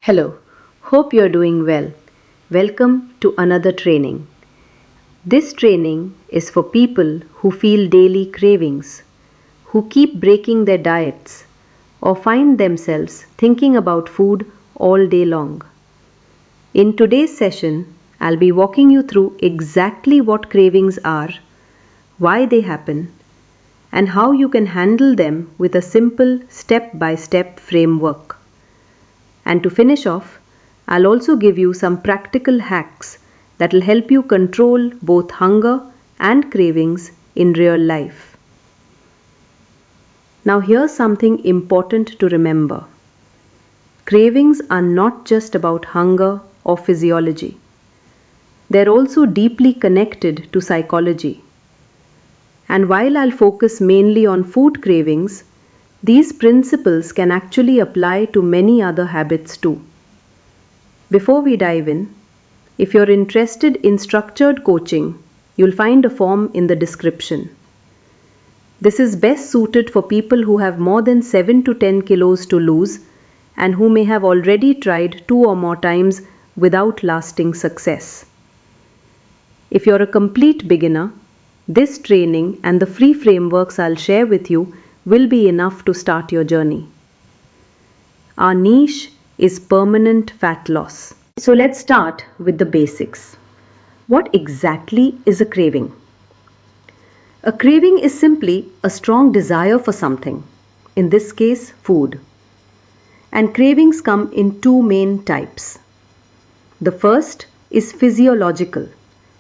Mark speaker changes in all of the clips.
Speaker 1: Hello, hope you're doing well. Welcome to another training. This training is for people who feel daily cravings, who keep breaking their diets, or find themselves thinking about food all day long. In today's session, I'll be walking you through exactly what cravings are, why they happen, and how you can handle them with a simple step by step framework. And to finish off, I'll also give you some practical hacks that will help you control both hunger and cravings in real life. Now, here's something important to remember. Cravings are not just about hunger or physiology. They're also deeply connected to psychology. And while I'll focus mainly on food cravings, these principles can actually apply to many other habits too. Before we dive in, if you're interested in structured coaching, you'll find a form in the description. This is best suited for people who have more than 7 to 10 kilos to lose and who may have already tried 2 or more times without lasting success. If you're a complete beginner, this training and the free frameworks I'll share with you will be enough to start your journey. Our niche is permanent fat loss. So let's start with the basics. What exactly is a craving? A craving is simply a strong desire for something, in this case, food. And cravings come in two main types. The first is physiological,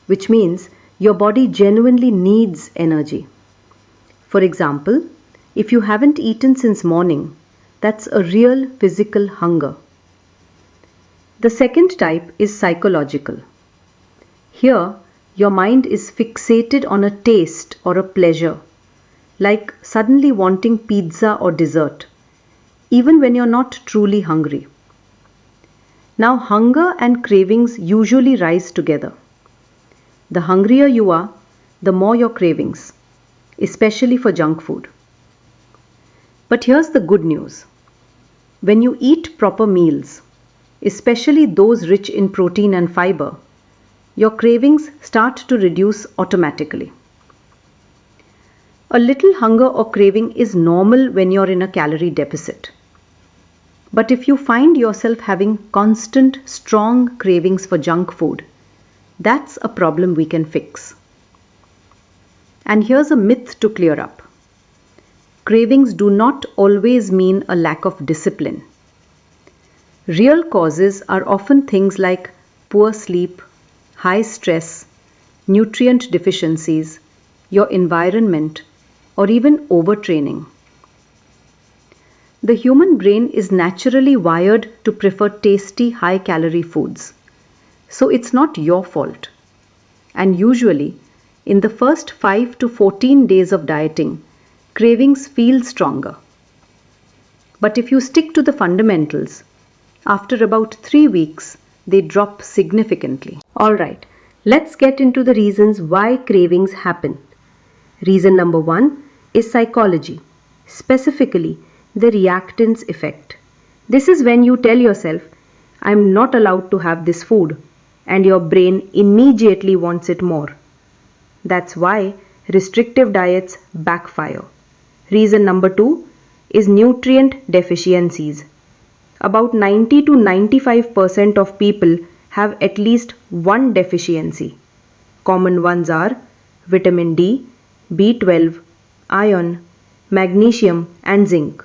Speaker 1: which means your body genuinely needs energy. For example, if you haven't eaten since morning, that's a real physical hunger. The second type is psychological. Here, your mind is fixated on a taste or a pleasure, like suddenly wanting pizza or dessert, even when you're not truly hungry. Now, hunger and cravings usually rise together. The hungrier you are, the more your cravings, especially for junk food. But here's the good news. When you eat proper meals, especially those rich in protein and fiber, your cravings start to reduce automatically. A little hunger or craving is normal when you're in a calorie deficit. But if you find yourself having constant, strong cravings for junk food, that's a problem we can fix. And here's a myth to clear up. Cravings do not always mean a lack of discipline. Real causes are often things like poor sleep, high stress, nutrient deficiencies, your environment, or even overtraining. The human brain is naturally wired to prefer tasty, high-calorie foods. So it's not your fault. And usually, in the first 5 to 14 days of dieting, cravings feel stronger. But if you stick to the fundamentals, after about 3 weeks, they drop significantly. Alright, let's get into the reasons why cravings happen. Reason number 1 is psychology, specifically the reactance effect. This is when you tell yourself, I'm not allowed to have this food, and your brain immediately wants it more. That's why restrictive diets backfire. Reason number 2 is nutrient deficiencies. About 90 to 95% of people have at least one deficiency. Common ones are vitamin D, B12, iron, magnesium, and zinc.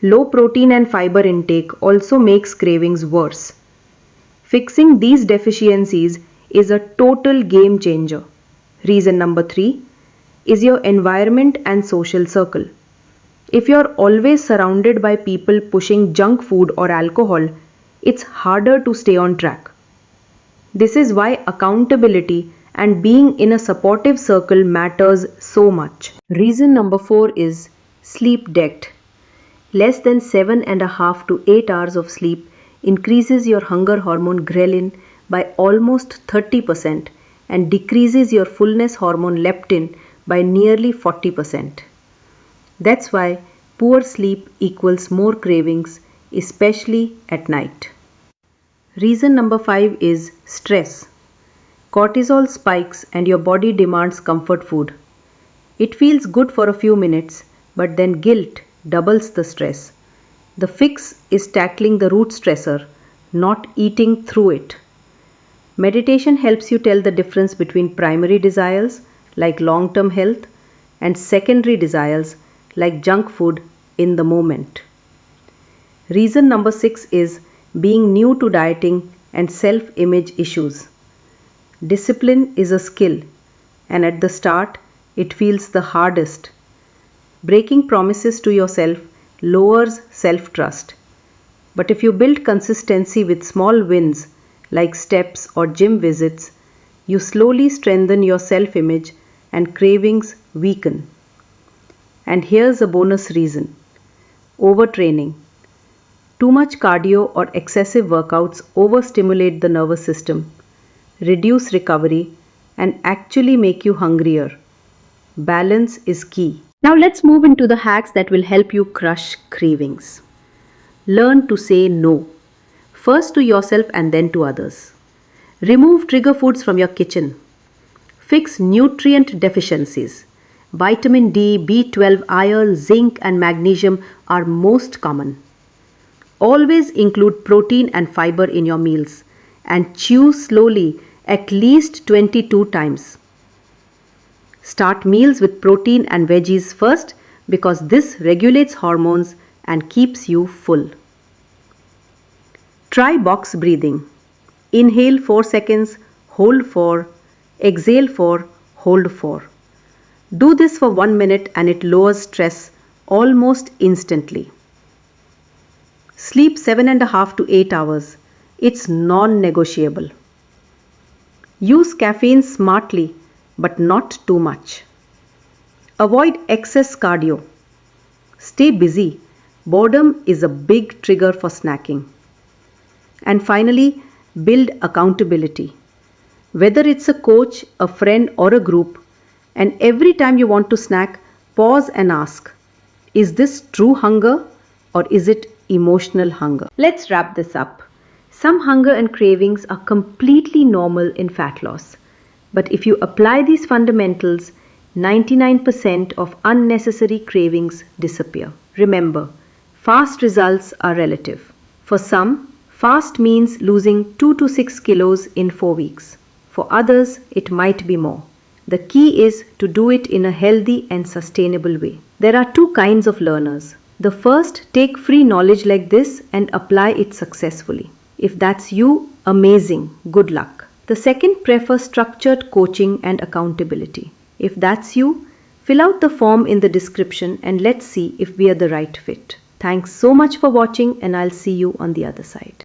Speaker 1: Low protein and fiber intake also makes cravings worse. Fixing these deficiencies is a total game changer. Reason number 3 is your environment and social circle. If you're always surrounded by people pushing junk food or alcohol, it's harder to stay on track. This is why accountability and being in a supportive circle matters so much. Reason number 4 is sleep debt. Less than 7.5 to 8 hours of sleep increases your hunger hormone ghrelin by almost 30% and decreases your fullness hormone leptin by nearly 40%. That's why poor sleep equals more cravings, especially at night. Reason number 5 is stress. Cortisol spikes and your body demands comfort food. It feels good for a few minutes, but then guilt doubles the stress. The fix is tackling the root stressor, not eating through it. Meditation helps you tell the difference between primary desires like long-term health and secondary desires like junk food in the moment. Reason number 6 is being new to dieting and self-image issues. Discipline is a skill, and at the start, it feels the hardest. Breaking promises to yourself lowers self-trust. But if you build consistency with small wins like steps or gym visits, you slowly strengthen your self-image and cravings weaken. And here's a bonus reason: overtraining. Too much cardio or excessive workouts overstimulate the nervous system, reduce recovery, and actually make you hungrier. Balance is key. Now let's move into the hacks that will help you crush cravings. Learn to say no, first to yourself and then to others. Remove trigger foods from your kitchen. Fix nutrient deficiencies. Vitamin D, B12, iron, zinc, and magnesium are most common. Always include protein and fiber in your meals and chew slowly at least 22 times. Start meals with protein and veggies first because this regulates hormones and keeps you full. Try box breathing. Inhale 4 seconds, hold 4, exhale 4, hold 4. Do this for 1 minute and it lowers stress almost instantly. Sleep 7.5 to 8 hours. It's non-negotiable. Use caffeine smartly, but not too much. Avoid excess cardio. Stay busy. Boredom is a big trigger for snacking. And finally, build accountability. Whether it's a coach, a friend, or a group, and every time you want to snack, pause and ask, is this true hunger or is it emotional hunger? Let's wrap this up. Some hunger and cravings are completely normal in fat loss. But if you apply these fundamentals, 99% of unnecessary cravings disappear. Remember, fast results are relative. For some, fast means losing 2 to 6 kilos in 4 weeks. For others, it might be more. The key is to do it in a healthy and sustainable way. There are two kinds of learners. The first take free knowledge like this and apply it successfully. If that's you, amazing, good luck. The second prefer structured coaching and accountability. If that's you, fill out the form in the description and let's see if we are the right fit. Thanks so much for watching and I'll see you on the other side.